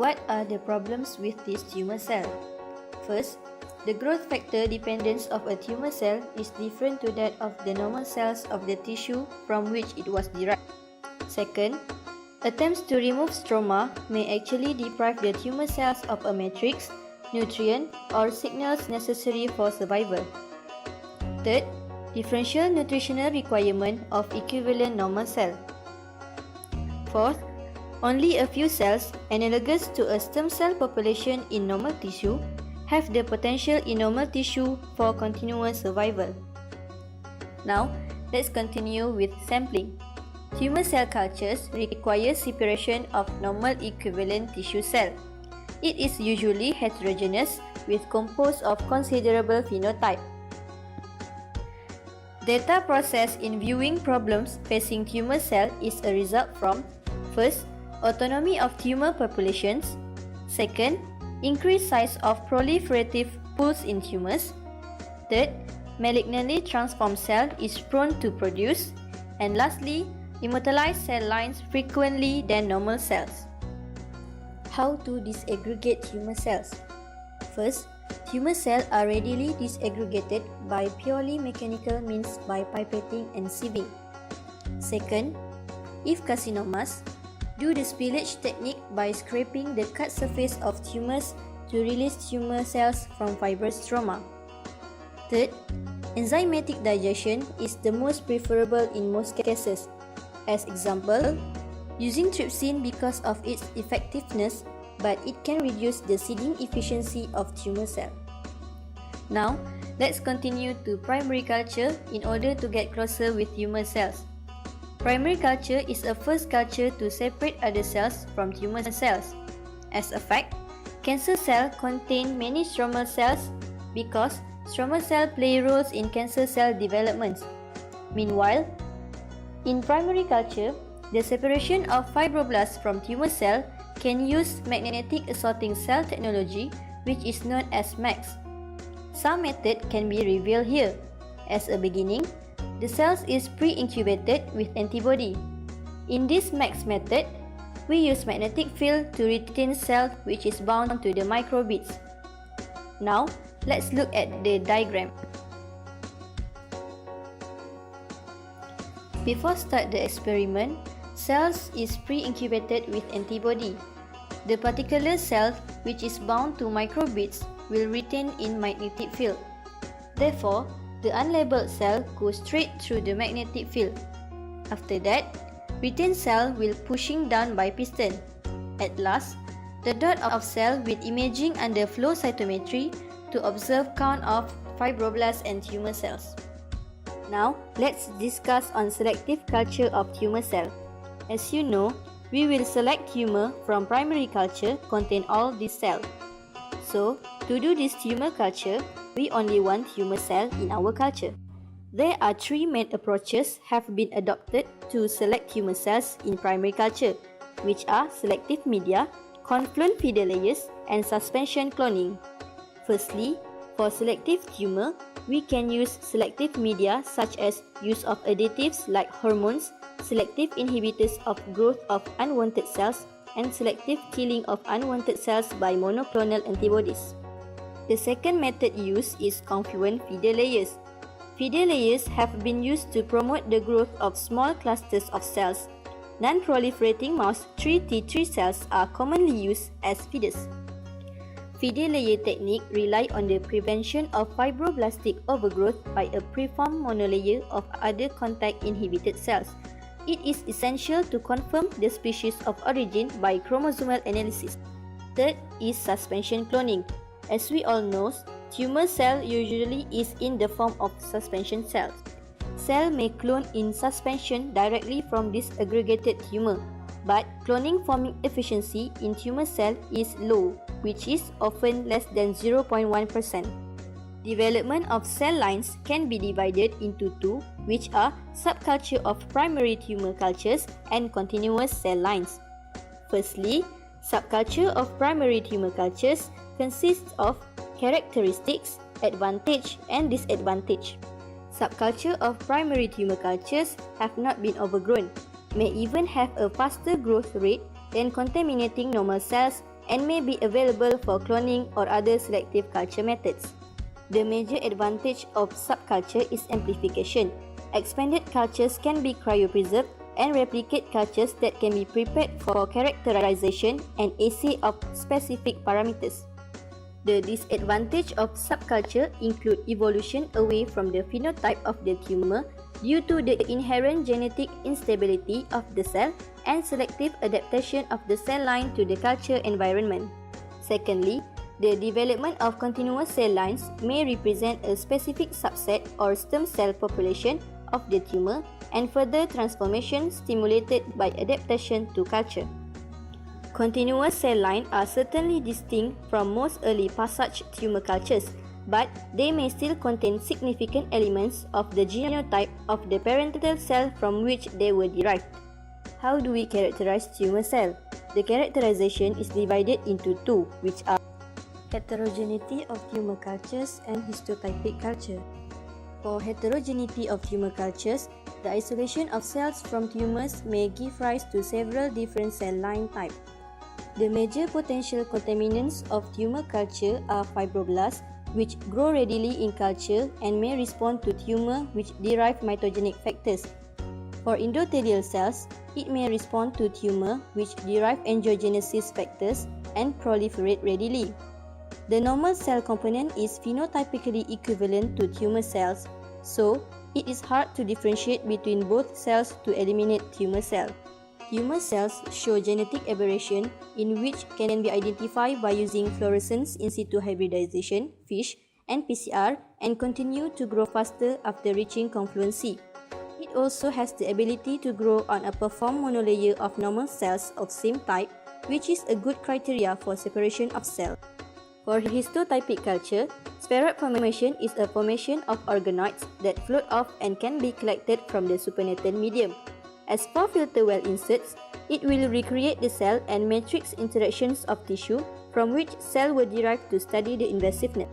What are the problems with this tumor cell? First, the growth factor dependence of a tumor cell is different to that of the normal cells of the tissue from which it was derived. Second, attempts to remove stroma may actually deprive the tumor cells of a matrix, nutrient, or signals necessary for survival. Third, differential nutritional requirement of equivalent normal cell. Fourth, only a few cells analogous to a stem cell population in normal tissue have the potential in normal tissue for continuous survival. Now, let's continue with sampling. Tumor cell cultures require separation of normal equivalent tissue cell. It is usually heterogeneous with composed of considerable phenotype. Data processed in viewing problems facing tumor cell is a result from: first, autonomy of tumor populations; second, increased size of proliferative pools in tumors; third, malignantly transformed cell is prone to produce; and lastly, immortalized cell lines frequently than normal cells. How to disaggregate tumor cells? First, tumor cells are readily disaggregated by purely mechanical means by pipetting and sieving. Second, if carcinomas, do the spillage technique by scraping the cut surface of tumors to release tumor cells from fibrous stroma. Third, enzymatic digestion is the most preferable in most cases. As example, using trypsin because of its effectiveness, but it can reduce the seeding efficiency of tumor cell. Now, let's continue to primary culture in order to get closer with tumor cells. Primary culture is a first culture to separate other cells from tumor cells. As a fact, cancer cells contain many stromal cells because stromal cells play roles in cancer cell development. Meanwhile, in primary culture, the separation of fibroblasts from tumor cell can use magnetic assorting cell technology, which is known as MAX. Some method can be revealed here. As a beginning, the cells is pre-incubated with antibody. In this MAX method, we use magnetic field to retain cell which is bound to the microbeads. Now, let's look at the diagram. Before start the experiment, cells is pre-incubated with antibody. The particular cell which is bound to microbeads will retain in magnetic field. Therefore, the unlabeled cell goes straight through the magnetic field. After that, retained cell will pushing down by piston. At last, the dot of cell with imaging under flow cytometry to observe count of fibroblasts and tumor cells. Now, let's discuss on selective culture of tumor cell. As you know, we will select tumor from primary culture contain all these cells. So, to do this tumor culture, we only want tumor cell in our culture. There are three main approaches have been adopted to select tumor cells in primary culture, which are selective media, confluent feeder layers, and suspension cloning. Firstly, for selective tumor, we can use selective media such as use of additives like hormones, selective inhibitors of growth of unwanted cells, and selective killing of unwanted cells by monoclonal antibodies. The second method used is confluent feeder layers. Feeder layers have been used to promote the growth of small clusters of cells. Non-proliferating mouse 3T3 cells are commonly used as feeders. Feeder layer technique rely on the prevention of fibroblastic overgrowth by a preformed monolayer of other contact-inhibited cells. It is essential to confirm the species of origin by chromosomal analysis. Third is suspension cloning. As we all know, tumor cell usually is in the form of suspension cells. Cell may clone in suspension directly from this aggregated tumor, but cloning forming efficiency in tumor cell is low, which is often less than 0.1%. Development of cell lines can be divided into two, which are subculture of primary tumor cultures and continuous cell lines. Firstly, subculture of primary tumor cultures consists of characteristics, advantage, and disadvantage. Subculture of primary tumor cultures have not been overgrown, may even have a faster growth rate than contaminating normal cells and may be available for cloning or other selective culture methods. The major advantage of subculture is amplification. Expanded cultures can be cryopreserved and replicate cultures that can be prepared for characterization and assay of specific parameters. The disadvantage of subculture include evolution away from the phenotype of the tumor due to the inherent genetic instability of the cell and selective adaptation of the cell line to the culture environment. Secondly, the development of continuous cell lines may represent a specific subset or stem cell population of the tumor and further transformation stimulated by adaptation to culture. Continuous cell lines are certainly distinct from most early passage tumor cultures, but they may still contain significant elements of the genotype of the parental cell from which they were derived. How do we characterize tumor cell? The characterization is divided into two, which are heterogeneity of tumor cultures and histotypic culture. For heterogeneity of tumor cultures, the isolation of cells from tumors may give rise to several different cell line types. The major potential contaminants of tumor culture are fibroblasts, which grow readily in culture and may respond to tumor which derive mitogenic factors. For endothelial cells, it may respond to tumor which derive angiogenesis factors and proliferate readily. The normal cell component is phenotypically equivalent to tumor cells, so it is hard to differentiate between both cells to eliminate tumor cell. Tumor cells show genetic aberration in which can be identified by using fluorescence in situ hybridization, FISH, and PCR and continue to grow faster after reaching confluency. It also has the ability to grow on a performed monolayer of normal cells of same type, which is a good criteria for separation of cells. For histotypic culture, spheroid formation is a formation of organoids that float off and can be collected from the supernatant medium. As for filter well inserts, it will recreate the cell and matrix interactions of tissue from which cells were derived to study the invasiveness.